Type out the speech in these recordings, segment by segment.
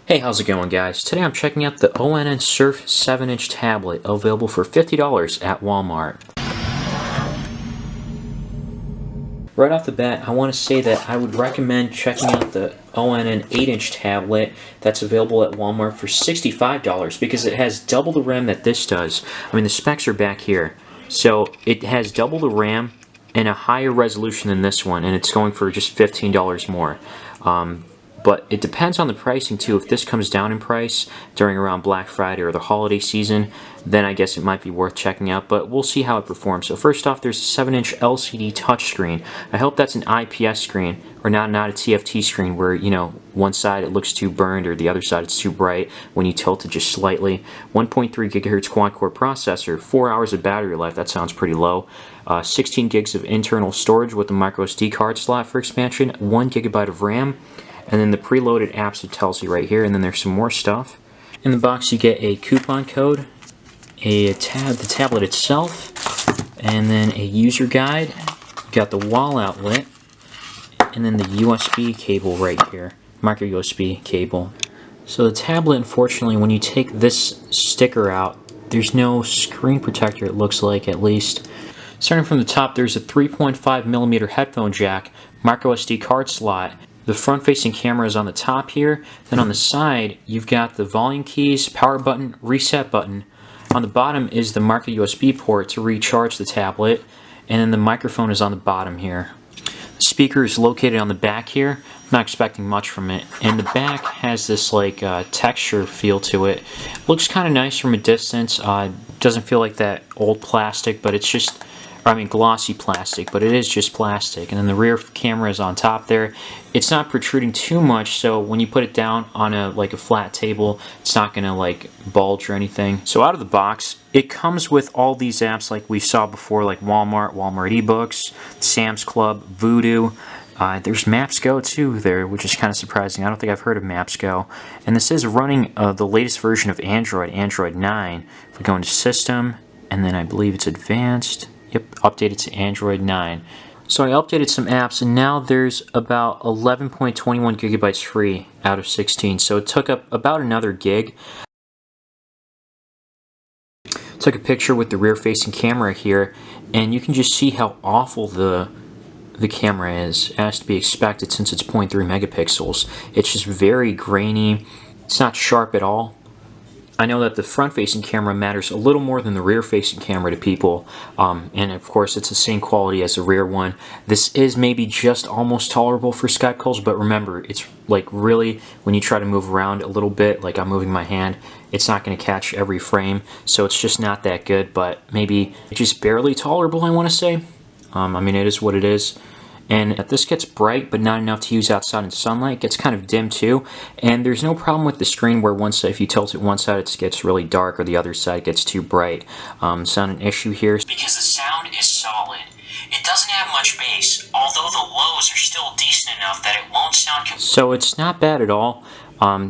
Hey, how's it going, guys? Today I'm checking out the ONN Surf 7-inch tablet, available for $50 at Walmart. Right off the bat, I want to say that I would recommend checking out the ONN 8-inch tablet that's available at Walmart for $65 because it has double the RAM that this does. I mean, the specs are back here. So it has double the RAM and a higher resolution than this one, and it's going for just $15 more. But it depends on the pricing too. If this comes down in price during around Black Friday or the holiday season, then I guess it might be worth checking out, but we'll see how it performs. So first off, there's a 7-inch LCD touchscreen. I hope that's an IPS screen, or not a TFT screen where, you know, one side it looks too burned or the other side it's too bright when you tilt it just slightly. 1.3 gigahertz quad-core processor, 4 hours of battery life, that sounds pretty low. 16 gigs of internal storage with the microSD card slot for expansion, 1 gigabyte of RAM, and then the preloaded apps it tells you right here, and then there's some more stuff. In the box you get a coupon code, the tablet itself, and then a user guide. You got the wall outlet, and then the USB cable right here, micro USB cable. So the tablet, unfortunately, when you take this sticker out, there's no screen protector, it looks like, at least. Starting from the top, there's a 3.5mm headphone jack, micro SD card slot. The front-facing camera is on the top here. Then on the side, you've got the volume keys, power button, reset button. On the bottom is the micro USB port to recharge the tablet, and then the microphone is on the bottom here. The speaker is located on the back here. I'm not expecting much from it. And the back has this like texture feel to it. Looks kind of nice from a distance. Doesn't feel like that old plastic, but it's just, glossy plastic, but it is just plastic. And then the rear camera is on top there. It's not protruding too much, so when you put it down on a flat table, it's not gonna like bulge or anything. So out of the box, it comes with all these apps like we saw before, like Walmart eBooks, Sam's Club, Voodoo. There's Maps Go too there, which is kind of surprising. I don't think I've heard of Maps Go. And this is running the latest version of Android 9. If we go into System, and then I believe it's Advanced. Yep, updated to Android 9. So I updated some apps, and now there's about 11.21 gigabytes free out of 16. So it took up about another gig. Took a picture with the rear-facing camera here, and you can just see how awful the camera is, as to be expected since it's 0.3 megapixels. It's just very grainy. It's not sharp at all. I know that the front-facing camera matters a little more than the rear-facing camera to people, and of course it's the same quality as the rear one. This is maybe just almost tolerable for Skype calls, but remember, it's like really, when you try to move around a little bit, like I'm moving my hand, it's not going to catch every frame, so it's just not that good, but maybe just barely tolerable, I want to say. It is what it is. And this gets bright, but not enough to use outside in sunlight. It gets kind of dim too. And there's no problem with the screen where if you tilt it one side, it gets really dark, or the other side gets too bright. It's not an issue here. Because the sound is solid. It doesn't have much bass, although the lows are still decent enough that it won't sound... So it's not bad at all.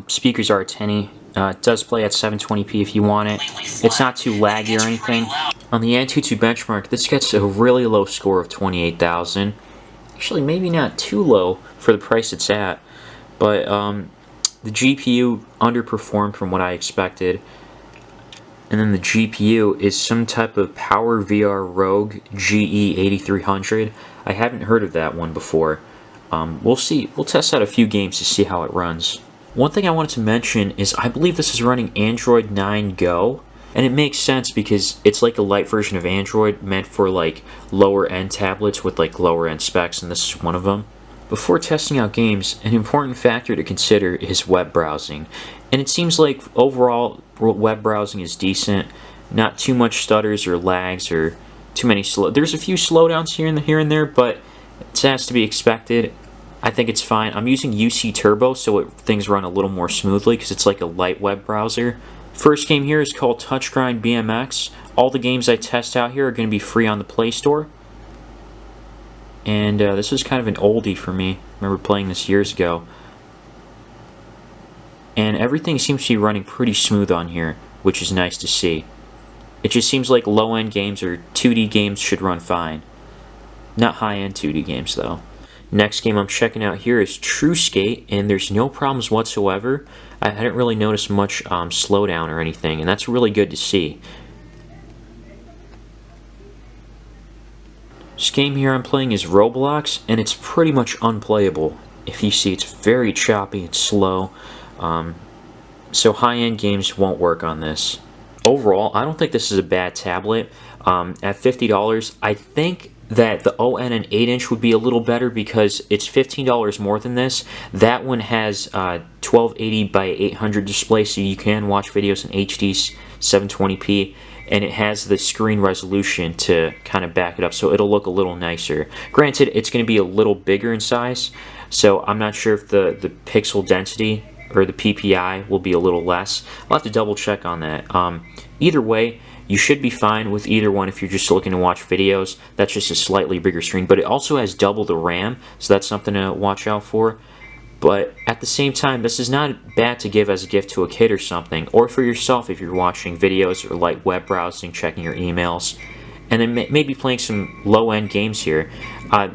Speakers are a tinny. It does play at 720p if you want it. It's not too laggy or anything. On the Antutu benchmark, this gets a really low score of 28,000. Actually, maybe not too low for the price it's at, but the GPU underperformed from what I expected. And then the GPU is some type of PowerVR Rogue GE8300. I haven't heard of that one before. We'll see. We'll test out a few games to see how it runs. One thing I wanted to mention is I believe this is running Android 9 Go. And it makes sense because it's like a light version of Android meant for like lower end tablets with like lower end specs, and this is one of them. Before testing out games, an important factor to consider is web browsing. And it seems like overall web browsing is decent. Not too much stutters or lags or too many there's a few slowdowns here and there, but it has to be expected. I think it's fine. I'm using UC Turbo so things run a little more smoothly because it's like a light web browser. First game here is called Touch Grind BMX. All the games I test out here are going to be free on the Play Store. And this is kind of an oldie for me. I remember playing this years ago. And everything seems to be running pretty smooth on here, which is nice to see. It just seems like low-end games or 2D games should run fine. Not high-end 2D games, though. Next game I'm checking out here is True Skate, and there's no problems whatsoever. I hadn't really noticed much slowdown or anything, and that's really good to see. This game here I'm playing is Roblox, and it's pretty much unplayable. If you see, it's very choppy and slow, so high-end games won't work on this. Overall, I don't think this is a bad tablet. At $50, I think that the ONN 8-inch would be a little better because it's $15 more than this. That one has 1280 by 800 display, so you can watch videos in HD 720p, and it has the screen resolution to kind of back it up, so it'll look a little nicer. Granted, it's going to be a little bigger in size, so I'm not sure if the pixel density or the PPI will be a little less. I'll have to double check on that. Either way, you should be fine with either one if you're just looking to watch videos. That's just a slightly bigger screen, but it also has double the RAM, so that's something to watch out for. But at the same time, this is not bad to give as a gift to a kid or something, or for yourself if you're watching videos or like web browsing, checking your emails, and then maybe playing some low-end games here.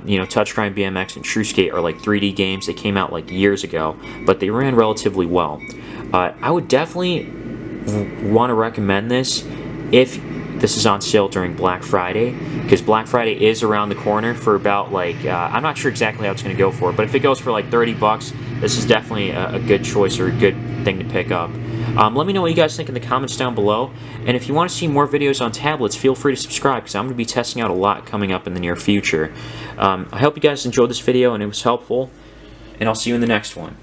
You know, Touchgrind BMX and True Skate are like 3D games. They came out like years ago, but they ran relatively well. I would definitely want to recommend this if this is on sale during Black Friday, because Black Friday is around the corner for about like, I'm not sure exactly how it's going to go for, but if it goes for like 30 bucks, this is definitely a good choice or a good thing to pick up. Let me know what you guys think in the comments down below, and if you want to see more videos on tablets, feel free to subscribe, because I'm going to be testing out a lot coming up in the near future. I hope you guys enjoyed this video and it was helpful, and I'll see you in the next one.